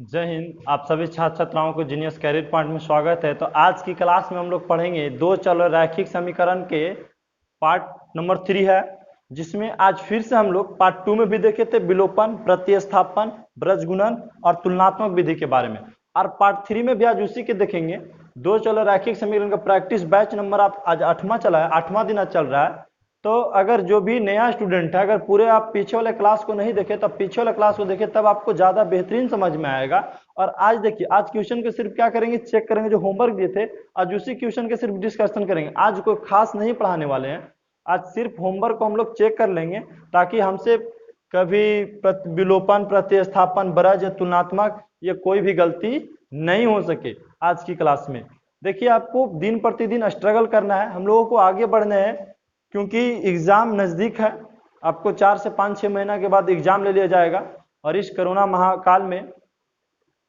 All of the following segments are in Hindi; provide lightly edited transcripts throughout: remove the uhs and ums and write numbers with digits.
जय हिंद। आप सभी छात्र छात्राओं को जीनियस कैरियर पॉइंट में स्वागत है। तो आज की क्लास में हम लोग पढ़ेंगे दो चल रैखिक समीकरण के पार्ट नंबर 3 है, जिसमें आज फिर से हम लोग पार्ट 2 में भी देखे थे विलोपन, प्रतिस्थापन, ब्रजगुणन और तुलनात्मक विधि के बारे में, और पार्ट 3 में भी आज उसी के देखेंगे। दो चल रैखिक समीकरण का प्रैक्टिस बैच नंबर आप आज 8वां चला है, 8वां दिन आज चल रहा है। तो अगर जो भी नया स्टूडेंट है, अगर पूरे आप पीछे वाले क्लास को नहीं देखे तब पीछे वाले क्लास को देखे, तब आपको ज़्यादा बेहतरीन समझ में आएगा। और आज देखिए, आज क्वेश्चन के सिर्फ क्या करेंगे, चेक करेंगे जो होमवर्क दिए थे, आज उसी क्वेश्चन के सिर्फ डिस्कशन करेंगे। आज कोई खास नहीं पढ़ाने वाले हैं, आज सिर्फ होमवर्क को हम लोग चेक कर लेंगे, ताकि हमसे कभी विलोपन, प्रतिस्थापन, ब्रज, तुलनात्मक ये कोई भी गलती नहीं हो सके आज की क्लास में। देखिए, आपको दिन प्रतिदिन स्ट्रगल करना है, हम लोगों को आगे बढ़ना है, क्योंकि एग्ज़ाम नज़दीक है। आपको 4 से 5-6 महीना के बाद एग्ज़ाम ले लिया जाएगा, और इस कोरोना महाकाल में,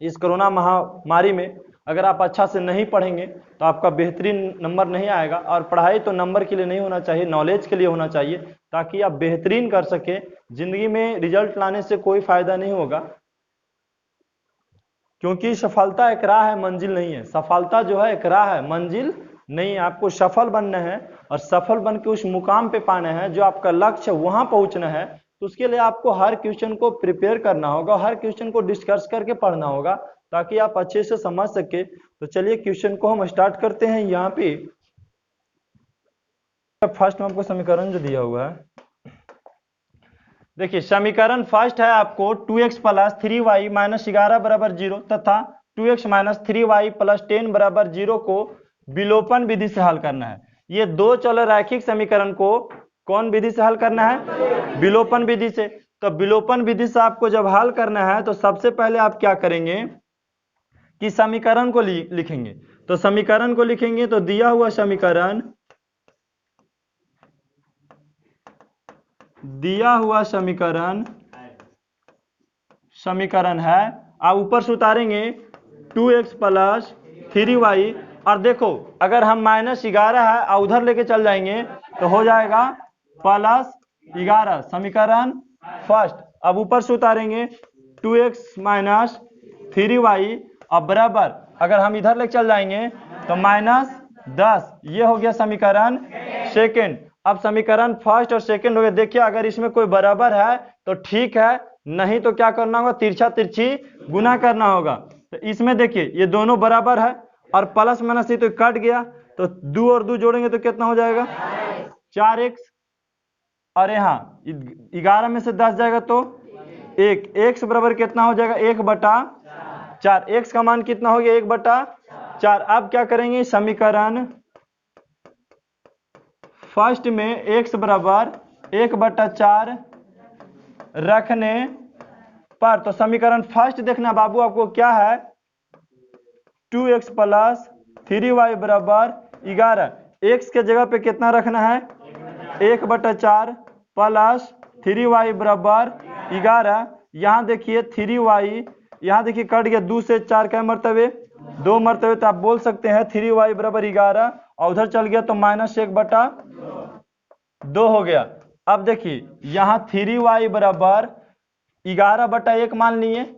इस कोरोना महामारी में अगर आप अच्छा से नहीं पढ़ेंगे तो आपका बेहतरीन नंबर नहीं आएगा। और पढ़ाई तो नंबर के लिए नहीं होना चाहिए, नॉलेज के लिए होना चाहिए, ताकि आप बेहतरीन कर सके। ज़िंदगी में रिजल्ट लाने से कोई फ़ायदा नहीं होगा, क्योंकि सफलता एक राह है, मंजिल नहीं है। सफलता जो है एक राह है, मंजिल नहीं है। आपको सफल बनना है, और सफल बन के उस मुकाम पे पाना है जो आपका लक्ष्य है, वहां पहुंचना है। तो उसके लिए आपको हर क्वेश्चन को प्रिपेयर करना होगा, हर क्वेश्चन को डिस्कस करके पढ़ना होगा, ताकि आप अच्छे से समझ सके। तो चलिए क्वेश्चन को हम स्टार्ट करते हैं। यहाँ पे फर्स्ट में आपको समीकरण जो दिया हुआ है, देखिए समीकरण फर्स्ट है आपको 2x प्लस 3y माइनस 11 बराबर 0 तथा 2x माइनस 3y प्लस 10 बराबर 0 को विलोपन विधि से हल करना है। ये दो चल रैखिक समीकरण को कौन विधि से हल करना है? विलोपन विधि से। तो विलोपन विधि से आपको जब हल करना है तो सबसे पहले आप क्या करेंगे कि समीकरण को लिखेंगे। तो समीकरण को लिखेंगे तो दिया हुआ समीकरण, समीकरण है, आप ऊपर से उतारेंगे 2x प्लस 3y, और देखो अगर हम माइनस 11 है और उधर लेके चल जाएंगे तो हो जाएगा प्लस 11, समीकरण फर्स्ट। अब ऊपर से उतारेंगे 2x माइनस 3y और बराबर, अगर हम इधर लेके चल जाएंगे तो माइनस 10, ये हो गया समीकरण सेकेंड। अब समीकरण फर्स्ट और सेकेंड हो गया। देखिए, अगर इसमें कोई बराबर है तो ठीक है, नहीं तो क्या करना होगा, तिरछा तिरछी गुना करना होगा। तो इसमें देखिए ये दोनों बराबर है, और प्लस माइनस ये तो कट गया, तो 2 और 2 जोड़ेंगे तो कितना हो जाएगा, 4x, और यहाँ 11 में से 10 जाएगा तो 1, x बराबर कितना हो जाएगा, 1/4। x का मान कितना हो गया, 1/4। अब क्या करेंगे, समीकरण फर्स्ट में x बराबर 1/4 रखने पर, तो समीकरण फर्स्ट देखना बाबू, आपको क्या है, 2x प्लस 3y बराबर 11। x के जगह पे कितना रखना है, 1/4 प्लस 3y बराबर 11। यहाँ देखिए 3y, यहाँ देखिए कट गया, 2 से 4 क्या मरतबे, 2 मरतबे, तो आप बोल सकते हैं 3y बराबर 11, और उधर चल गया तो माइनस 1/2 हो गया। अब देखिए यहाँ 3y बराबर 11/1 मान लिए,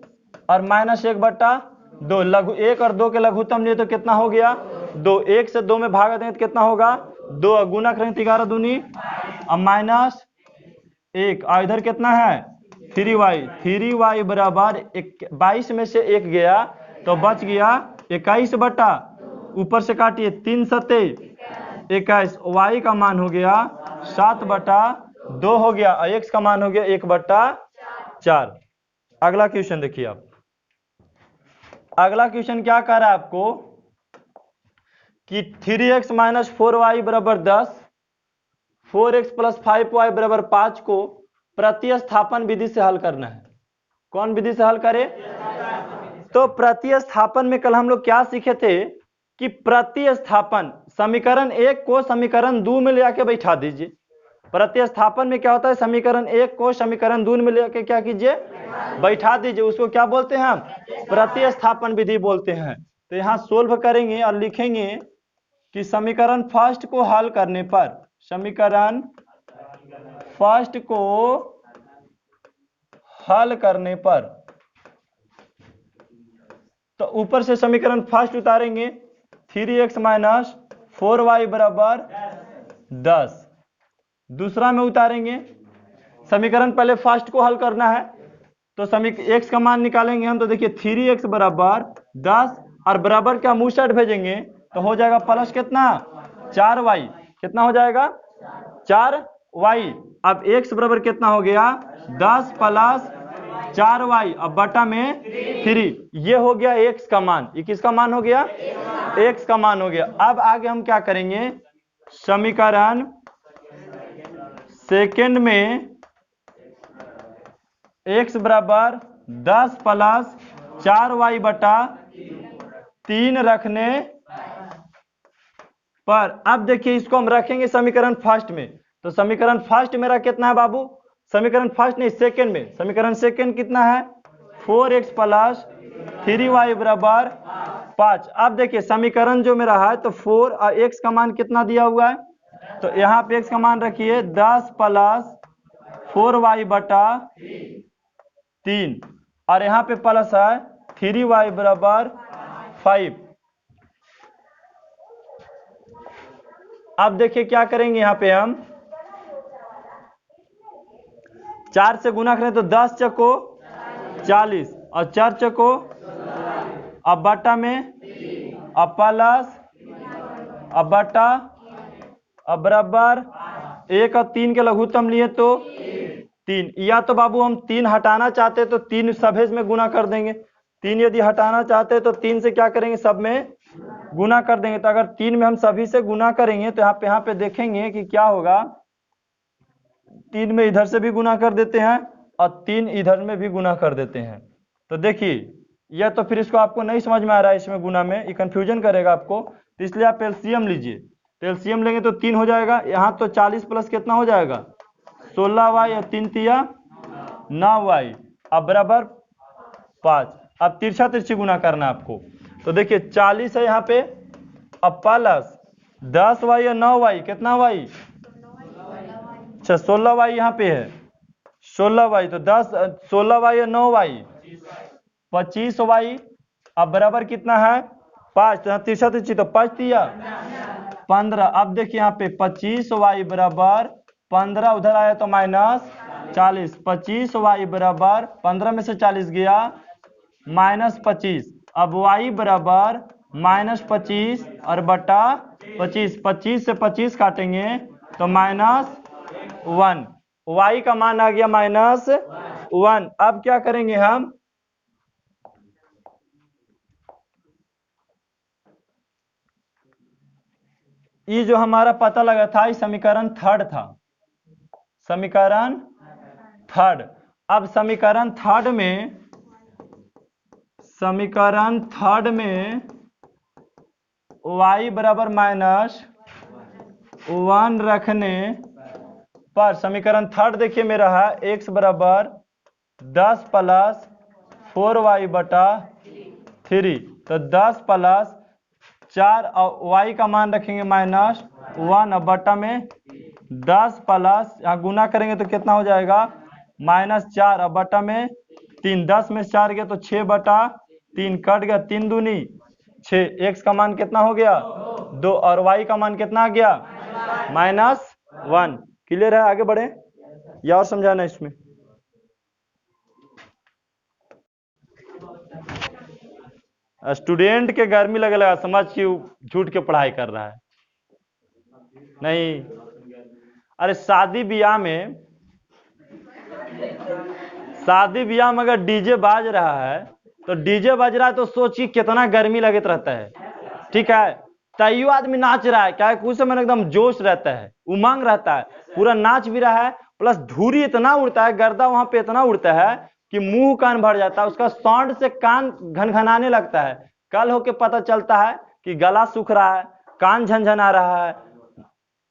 और माइनस 1/2, लघु 1 और 2 के लघुत्तम लिए तो कितना हो गया, 2। 1 से 2 में भागा देंगे तो कितना होगा, 2, गुना करेंगे तो 11 दूनी और माइनस 1, और इधर कितना है 3y बराबर 22 में से 1 गया तो बच गया 21, ऊपर से काटिए 3 सत्ते 21, y का मान हो गया 7/2 हो गया, और x का मान हो गया 1/4। अगला क्वेश्चन देखिए आप, अगला क्वेश्चन क्या कह रहा है आपको कि 3x माइनस 4y बराबर 10, 4x प्लस 5y बराबर 5 को प्रतिस्थापन विधि से हल करना है। कौन विधि से हल करे, तो प्रतिस्थापन में कल हम लोग क्या सीखे थे कि प्रतिस्थापन, समीकरण 1 को समीकरण 2 में ले आके बैठा दीजिए। प्रतिस्थापन में क्या होता है, समीकरण 1 को समीकरण 2 में लेके क्या कीजिए, बैठा दीजिए। उसको क्या बोलते हैं हम, प्रतिस्थापन विधि बोलते हैं। तो यहाँ सोल्व करेंगे और लिखेंगे कि समीकरण फर्स्ट को हल करने पर, समीकरण फर्स्ट को हल करने पर तो ऊपर से समीकरण फर्स्ट उतारेंगे 3x माइनस 4y बराबर 10। दूसरा में उतारेंगे, समीकरण पहले फर्स्ट को हल करना है, तो x का मान निकालेंगे हम। तो देखिए 3x बराबर 10 और बराबर के हम उस साइड भेजेंगे तो हो जाएगा प्लस कितना 4y। कितना हो जाएगा 4y। अब x बराबर कितना हो गया 10 प्लस 4y अब बटा में 3। ये हो गया x का मान। ये किसका मान हो गया x का मान हो गया। अब आगे हम क्या करेंगे, समीकरण सेकंड में x बराबर 10 प्लस 4y बटा 3 रखने पर, अब देखिए इसको हम रखेंगे समीकरण फर्स्ट में। तो समीकरण फर्स्ट मेरा कितना है बाबू, समीकरण फर्स्ट नहीं सेकंड में, समीकरण सेकंड कितना है 4x प्लस 3y बराबर 5। अब देखिए समीकरण जो मेरा है तो 4 और x का मान कितना दिया हुआ है, तो यहाँ पे x का मान रखिए 10 प्लस 4y बटा 3 और यहाँ पे प्लस है 3y बराबर 5। अब देखिए क्या करेंगे, यहाँ पे हम 4 से गुना करें तो 10 चको 40 और 4 चको अब बटा में अब प्लस अब बटा अब बराबर 1 और 3 के लघुत्तम लिए तो 3। या तो बाबू हम 3 हटाना चाहते तो 3 सभेज में गुना कर देंगे, 3 यदि हटाना चाहते तो 3 से क्या करेंगे सब में गुना कर देंगे। तो अगर 3 में हम सभी से गुना करेंगे तो यहाँ पे देखेंगे कि क्या होगा, 3 में इधर से भी गुना कर देते हैं और 3 इधर में भी गुना कर देते हैं। तो देखिए यह तो फिर इसको आपको नहीं समझ में आ रहा है, इसमें गुना में ये कंफ्यूजन करेगा आपको, तो इसलिए आप एलसीएम लीजिए। तो एलसीएम लेंगे तो 3 हो जाएगा, यहाँ तो 40 प्लस कितना हो जाएगा 16y और 3 तिया 9y अब बराबर 5। अब तिरछा तिरछी गुना करना आपको। तो देखिए 40 है यहाँ पे अब प्लस 10y और 9y कितना y, अच्छा 16y यहाँ पे है 16y तो 16y और 9y 25y अब बराबर कितना है 5। तिरछा तिरछी तो 5 तिया 15। अब देखिए यहाँ पे 25y बराबर 15 उधर आया तो माइनस 40, 25y बराबर 15 में से 40 गया माइनस 25। अब y बराबर माइनस 25 और बटा 25, 25 से 25 काटेंगे तो माइनस 1, y का मान आ गया माइनस 1। अब क्या करेंगे हम, ये जो हमारा पता लगा था ये समीकरण थर्ड था, समीकरण थर्ड। अब समीकरण थर्ड में y बराबर माइनस 1 रखने पर, समीकरण थर्ड देखिए मेरा है x बराबर 10 प्लस 4y बटा 3। तो 10 प्लस 4 और y का मान रखेंगे माइनस 1 और बटा में 10 प्लस यहाँ गुना करेंगे तो कितना हो जाएगा माइनस 4 और बटा में 3। 10 में 4 गया तो 6 बटा 3 कट गया, 3 दूनी 6। x का मान कितना हो गया 2 और y का मान कितना आ गया माइनस 1। क्लियर है, आगे बढ़े या और समझाना इसमें। स्टूडेंट के गर्मी लगे लगा समझ कि झूठ के पढ़ाई कर रहा है नहीं। अरे शादी ब्याह में अगर डीजे बाज रहा है तो डीजे बज रहा है तो सोचिए कितना गर्मी लगत रहता है, ठीक है। तैयो आदमी नाच रहा है, क्या है कुछ समय एकदम जोश रहता है, उमंग रहता है, पूरा नाच भी रहा है, प्लस धूरी इतना उड़ता है, गर्दा वहां पे इतना उड़ता है कि मुंह कान भर जाता है, उसका साउंड से कान घनघनाने लगता है। कल होके पता चलता है कि गला सूख रहा है, कान झनझना रहा है,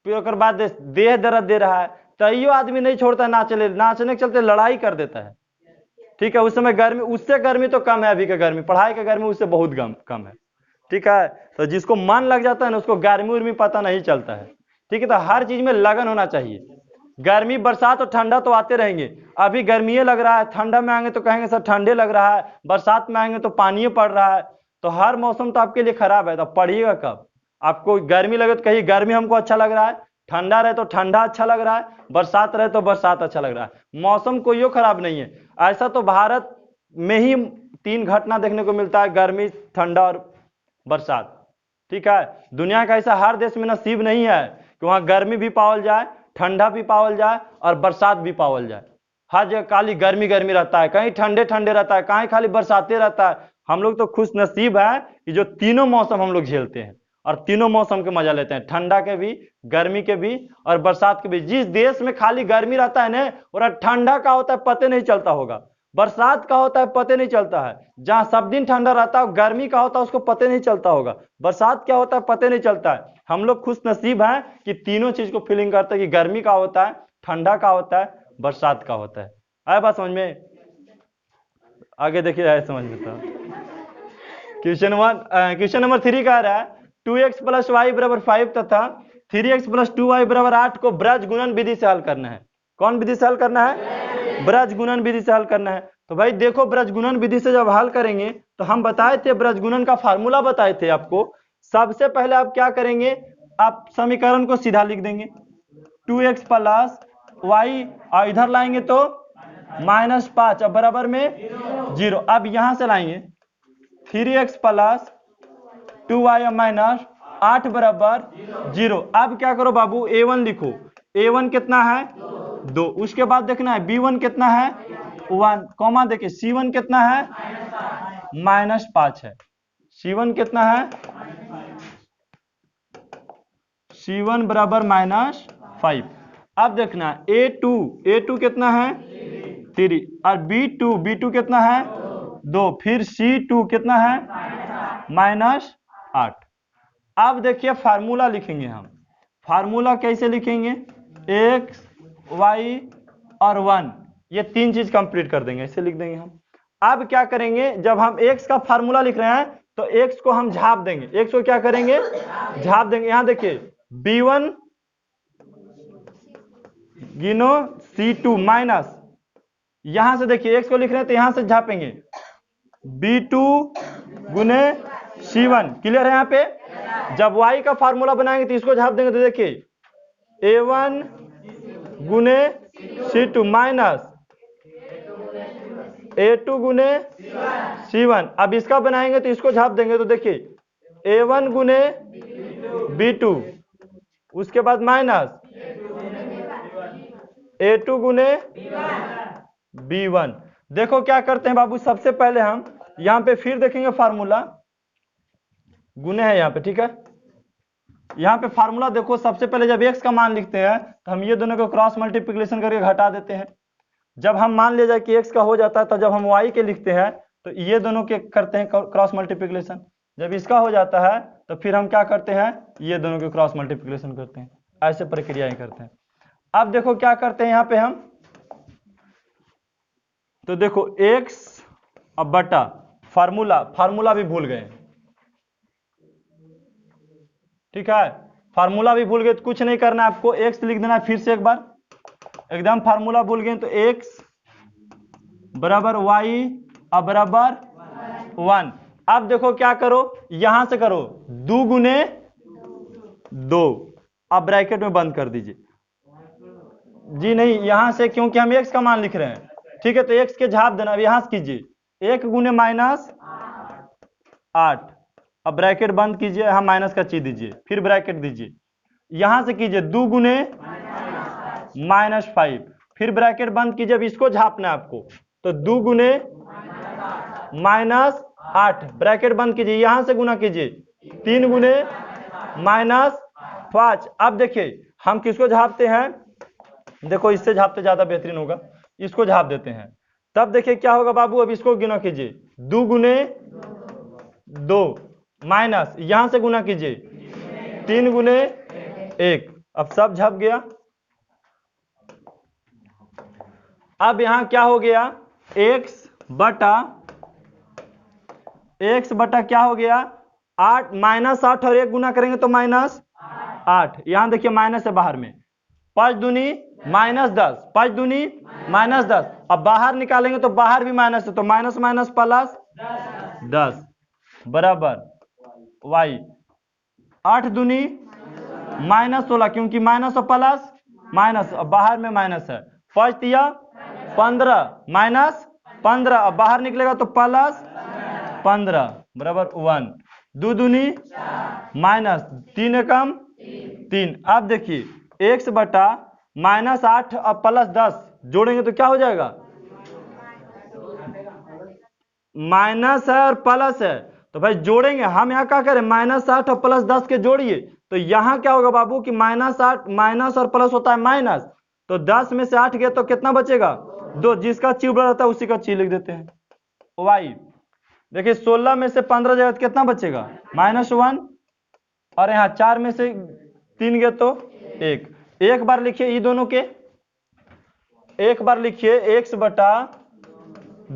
फिर उसके बाद देह दर्द दे रहा है, तैयो आदमी नहीं छोड़ता, नाचने के चलते लड़ाई कर देता है, ठीक है। उस समय गर्मी, उससे गर्मी तो कम है अभी का गर्मी, पढ़ाई का गर्मी उससे बहुत कम है, ठीक है। तो जिसको मन लग जाता है ना उसको गर्मी उर्मी पता नहीं चलता है, ठीक है। तो हर चीज में लगन होना चाहिए, गर्मी बरसात और ठंडा तो आते रहेंगे। अभी गर्मी लग रहा है, ठंडा में आएंगे तो कहेंगे सर ठंडे लग रहा है, बरसात में आएंगे तो पानी पड़ रहा है। तो हर मौसम तो आपके लिए खराब है। तो पढ़िएगा कब? आपको गर्मी लगे तो कहीं गर्मी हमको अच्छा लग रहा है, ठंडा रहे तो ठंडा अच्छा लग रहा है, बरसात रहे तो बरसात अच्छा लग रहा है। मौसम कोई खराब नहीं है। ऐसा तो भारत में ही 3 घटना देखने को मिलता है, गर्मी, ठंडा और बरसात। ठीक है, दुनिया का ऐसा हर देश में नसीब नहीं है कि वहां गर्मी भी पावल जाए, ठंडा भी पावल जाए और बरसात भी पावल जाए। हर जगह खाली गर्मी गर्मी रहता है, कहीं ठंडे ठंडे रहता है, कहीं खाली बरसाते रहता है। हम लोग तो खुश नसीब है कि जो तीनों मौसम हम लोग झेलते हैं और तीनों मौसम के मजा लेते हैं, ठंडा के भी, गर्मी के भी और बरसात के भी। जिस देश में खाली गर्मी रहता है ना, और ठंडा का होता है पता नहीं चलता होगा, बरसात का होता है पता नहीं चलता है। जहां सब दिन ठंडा रहता है, गर्मी का होता है उसको पता नहीं चलता होगा, बरसात क्या होता है पता नहीं चलता है। हम लोग खुश नसीब हैं कि तीनों चीज को फीलिंग करते हैं कि गर्मी का होता है, ठंडा का होता है, बरसात का होता है। आया बात समझ में? आगे देखिए, आए समझ में। तो क्वेश्चन नंबर 3 कह रहा है 2x + y = 5 तथा 3x + 2y = 8 को ब्रज गुणन विधि से हल करना है। कौन विधि से हल करना है? ब्रज गुणन विधि से हल करना है। तो भाई देखो, ब्रज गुणन विधि से जब हल करेंगे तो हम बताए थे, ब्रज गुणन का फार्मूला बताए थे आपको। सबसे पहले आप क्या करेंगे, आप समीकरण को सीधा लिख देंगे, 2x + y और इधर लाएंगे तो -5 अब बराबर में 0। अब यहां से लाएंगे 3x + 2y - 8 बराबर 0। अब क्या करो बाबू, a1 लिखो। a1 कितना है? 2। उसके बाद देखना है b1 कितना है? 1, कॉमा देखिए c1 कितना है? -5 है। c1 कितना है? c1 बराबर -5। अब देखना a2 कितना है? 3 और b2 कितना है? 2। फिर c2 कितना है? -8। अब देखिए फार्मूला लिखेंगे हम। फार्मूला कैसे लिखेंगे? x, y और 1, ये 3 चीज कंप्लीट कर देंगे, ऐसे लिख देंगे हम। अब क्या करेंगे, जब हम x का फार्मूला लिख रहे हैं तो x को हम झाप देंगे। x को क्या करेंगे? झाप देंगे। यहां देखिए b1 गिनो c2 माइनस, यहां से देखिए x को लिख रहे हैं तो यहां से झापेंगे b2 गुने c1। क्लियर है? यहां पे जब y का फार्मूला बनाएंगे तो इसको झाप देंगे तो देखिए a1 गुने c2 माइनस a2 गुने c1। अब इसका बनाएंगे तो इसको झाप देंगे तो देखिए a1 गुने b2, उसके बाद माइनस a2 गुने b1। देखो क्या करते हैं बाबू, सबसे पहले हम यहाँ पे फिर देखेंगे फार्मूला, गुने है यहाँ पे, ठीक है। यहाँ पे फार्मूला देखो, सबसे पहले जब x का मान लिखते हैं तो हम ये दोनों को क्रॉस मल्टीप्लिकेशन करके घटा देते हैं। जब हम मान ले जाए कि x का हो जाता है तो जब हम y के लिखते हैं तो ये दोनों के करते हैं क्रॉस मल्टीप्लिकेशन। जब इसका हो जाता है तो फिर हम क्या करते हैं, ये दोनों के क्रॉस मल्टीप्लिकेशन करते हैं। ऐसे प्रक्रियाएं करते हैं। अब देखो क्या करते हैं यहाँ पे हम, तो देखो x अब बटा फार्मूला भी भूल गए, ठीक है। फार्मूला भी भूल गए तो कुछ नहीं करना है आपको, x लिख देना है फिर से एक बार। एकदम फार्मूला भूल गए तो x बराबर y अब बराबर 1। अब देखो क्या करो, यहां से करो 2 गुने 2, अब ब्रैकेट में बंद कर दीजिए। जी नहीं, यहां से, क्योंकि हम x का मान लिख रहे हैं, ठीक है, तो x के झाप देना। अब यहां से कीजिए 1 गुने -8, अब ब्रैकेट बंद कीजिए, यहां माइनस का चीज दीजिए, फिर ब्रैकेट दीजिए। यहां से कीजिए 2 गुने -5, फिर ब्रैकेट बंद कीजिए। अब इसको झापना है आपको, तो 2 गुने -8, ब्रैकेट बंद कीजिए, यहां से गुना कीजिए 3 गुने -5। अब देखिए हम किसको झापते हैं, देखो इससे झापते ज्यादा बेहतरीन होगा, इसको झाप देते हैं। तब देखिए क्या होगा बाबू, अब इसको गुना कीजिए 2 गुने 2 माइनस, यहां से गुना कीजिए 3 गुने 1, अब सब झप गया। अब यहां क्या हो गया, x बटा क्या हो गया 8, -8 और 1 गुना करेंगे तो -8। यहां देखिए माइनस है बाहर में, 5 दूनी -10, 5 दूनी -10। अब बाहर निकालेंगे तो बाहर भी माइनस है, तो माइनस माइनस प्लस 10 बराबर y। 8 दूनी -16, क्योंकि माइनस और प्लस माइनस, अब बाहर में माइनस है। 5 तिया 15 -15, अब बाहर निकलेगा तो प्लस 15 बराबर 1। 2 दूनी -3 एकम 3। अब देखिए x बटा -8 और +10 जोड़ेंगे तो क्या हो जाएगा, माइनस है और प्लस है, तो भाई जोड़ेंगे हम यहाँ क्या करें, -8 और +10 के जोड़िए, तो यहाँ क्या होगा बाबू कि -8 माइनस और प्लस होता है माइनस, तो 10 में से 8 गया तो कितना बचेगा 2, जिसका ची बड़ा रहता है उसी का ची लिख देते हैं y। देखिए 16 में से 15 जाएगा तो कितना बचेगा -1, और यहाँ 4 में से 3 गए तो 1। एक बार लिखिए ये दोनों के, एक बार लिखिए x बटा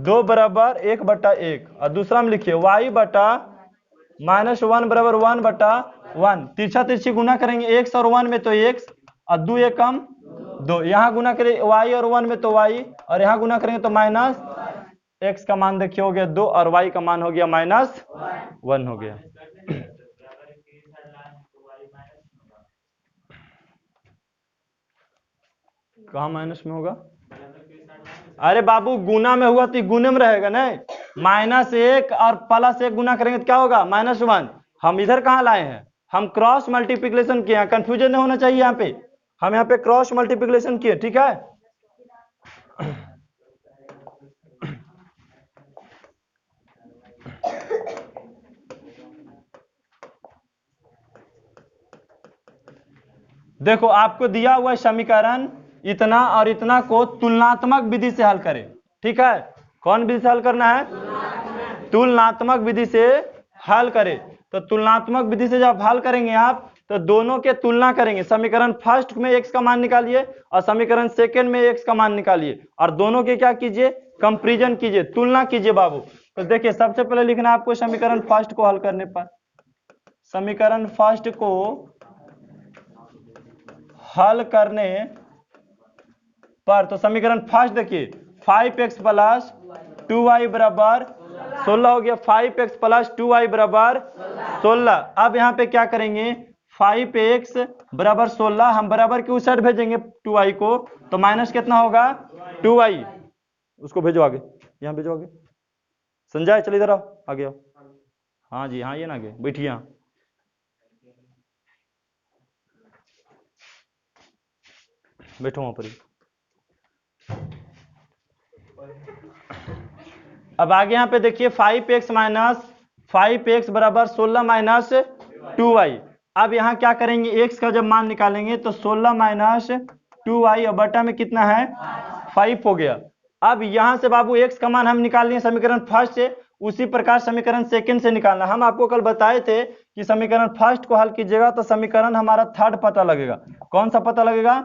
2 बराबर 1/1, और दूसरा में लिखिए y बटा -1 बराबर 1/1। तिरछा तिरछी गुना करेंगे x और 1 में तो x, और 2 एकम 2, यहाँ गुना करेंगे y और 1 में तो y, और यहाँ गुना करेंगे तो माइनस x का मान देखिए हो गया 2 और y का मान हो गया -1 हो गया। कहाँ माइनस में होगा, अरे बाबू गुना में हुआ तो गुने में रहेगा ना, -1 और +1 गुना करेंगे तो क्या होगा -1। हम इधर कहाँ लाए हैं, हम क्रॉस मल्टीप्लिकेशन किए हैं, कंफ्यूजन नहीं होना चाहिए यहाँ पे, हम यहाँ पे क्रॉस मल्टीप्लिकेशन किए, ठीक है। देखो आपको दिया हुआ समीकरण इतना और इतना को तुलनात्मक विधि से हल करें, ठीक है। कौन विधि से हल करना है, तुलनात्मक विधि से हल करें। तो तुलनात्मक विधि से जब हल करेंगे आप तो दोनों के तुलना करेंगे, समीकरण फर्स्ट में x का मान निकालिए और समीकरण सेकंड में x का मान निकालिए, और दोनों के क्या कीजिए, कंपैरिजन कीजिए, तुलना कीजिए बाबू। तो देखिए सबसे पहले लिखना आपको समीकरण फर्स्ट को हल करने पर, समीकरण फर्स्ट को हल करने पर, तो समीकरण फर्स्ट देखिए 5x + 2y बराबर 16 हो गया, 5x + 2y बराबर 16। अब यहाँ पे क्या करेंगे, 5x बराबर 16 हम बराबर के उस साइड भेजेंगे 2y को, तो माइनस कितना होगा 2y, उसको भेजो आगे, यहाँ भेजो आगे। संजय चल इधर आओ, आगे आओ, हाँ जी हाँ, ये ना आगे बैठिए यहाँ, बैठो वहां पर। अब आगे यहाँ पे देखिए 5x बराबर 16 माइनस 2y। अब यहाँ क्या करेंगे, x का जब मान निकालेंगे तो 16 माइनस 2y और बटा में कितना है 5 हो गया। अब यहाँ से बाबू x का मान हम निकाल लिए समीकरण फर्स्ट से, उसी प्रकार समीकरण सेकंड से निकालना। हम आपको कल बताए थे कि समीकरण फर्स्ट को हल कीजिएगा तो समीकरण हमारा थर्ड पता लगेगा। कौन सा पता लगेगा,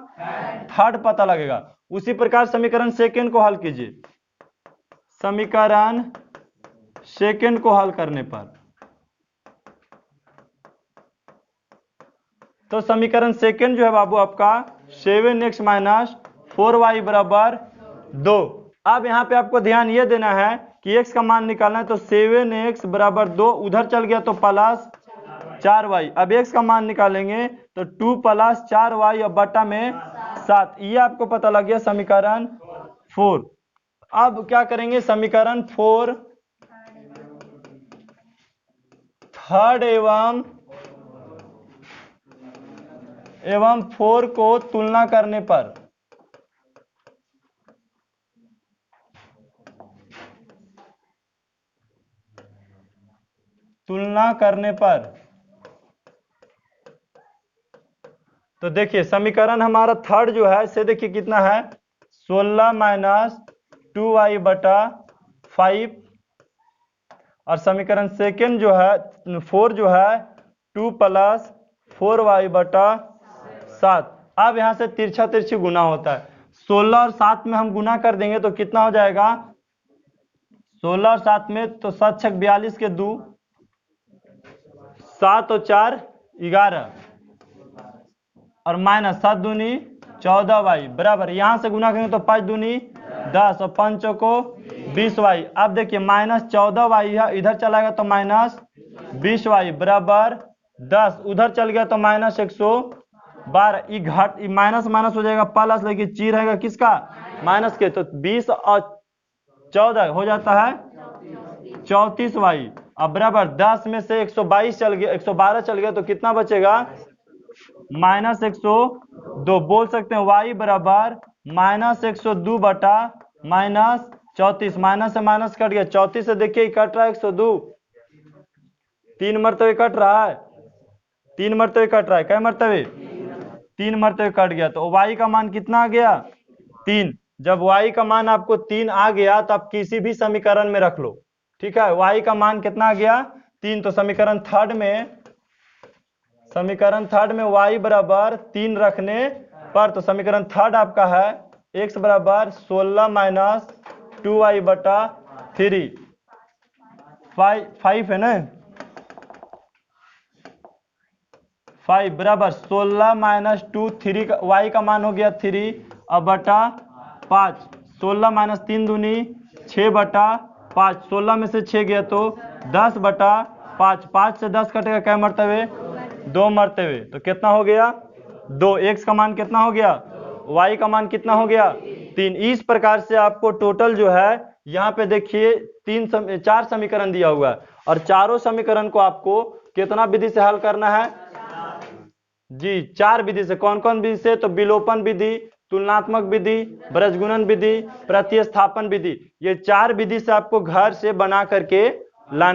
थर्ड पता लगेगा। उसी प्रकार समीकरण सेकंड को हल कीजिए, समीकरण सेकंड को हल करने पर, तो समीकरण सेकंड जो है बाबू आपका 7x - 4y बराबर 2। अब यहाँ पे आपको ध्यान ये देना है कि x का मान निकालना है, तो 7x बराबर 2 उधर चल गया तो +4y। अब x का मान निकालेंगे तो 2 + 4y और बटा में 7, ये आपको पता लग गया समीकरण 4। अब क्या करेंगे, समीकरण 4 थर्ड एवं 4 को तुलना करने पर, तो देखिए समीकरण हमारा थर्ड जो है से देखिए कितना है 16 माइनस 2y बटा 5, और समीकरण सेकंड जो है 4 जो है 2 + 4y बटा 7। अब यहाँ से तिरछा तिरछी गुना होता है, 16 और 7 में हम गुना कर देंगे तो कितना हो जाएगा, 16 और 7 में तो 7 × 42 के 2, 7 और 4 11, और माइनस 7 दूनी 14y बराबर, यहां से गुना करेंगे तो 5 दूनी 10 और 5 चौको 20y। अब देखिए -14y है, इधर चलाएगा तो -20y बराबर 10, उधर चल गया तो -112। ये घट माइनस माइनस हो जाएगा प्लस, लेकिन ची रहेगा किसका, माइनस के, तो 20 और 14 हो जाता है 34y। अब बराबर 10 में से 122 चल गया, 112 चल गया तो कितना बचेगा, -102। बोल सकते हैं y बराबर -102 बटा -34। माइनस से माइनस कट गया, 34 से देखिए कट रहा है 102, 3 मरतबे कट रहा है, 3 मरतबे कट रहा है, कै मरतबे, 3 मरतबे कट गया। तो y का मान कितना आ गया, 3। जब y का मान आपको 3 आ गया तो आप किसी भी समीकरण में रख लो, ठीक है। y का मान कितना आ गया, 3। तो समीकरण थर्ड में y बराबर 3 रखने पर, तो समीकरण थर्ड आपका है x बराबर 16 माइनस 2y बटा 3, 5 है ना, 5 बराबर 16 माइनस 2 3 का y का मान हो गया 3 अब बटा 5, 16 माइनस 3 दूनी 6 बटा 5, 16 में से 6 गया तो 10 बटा 5, 5 से 10 कटेगा क्या मरतबे, 2 मरतबे, तो कितना हो गया 2। x का मान कितना हो गया, y का मान कितना हो गया 3। इस प्रकार से आपको टोटल जो है यहाँ पे देखिए 4 समीकरण दिया हुआ है, और चारों समीकरण को आपको कितना विधि से हल करना है जी, 4 विधि से। कौन कौन विधि से, तो विलोपन विधि, तुलनात्मक विधि, ब्रजगुणन विधि, प्रतिस्थापन विधि, ये 4 विधि से आपको घर से बना करके लाना।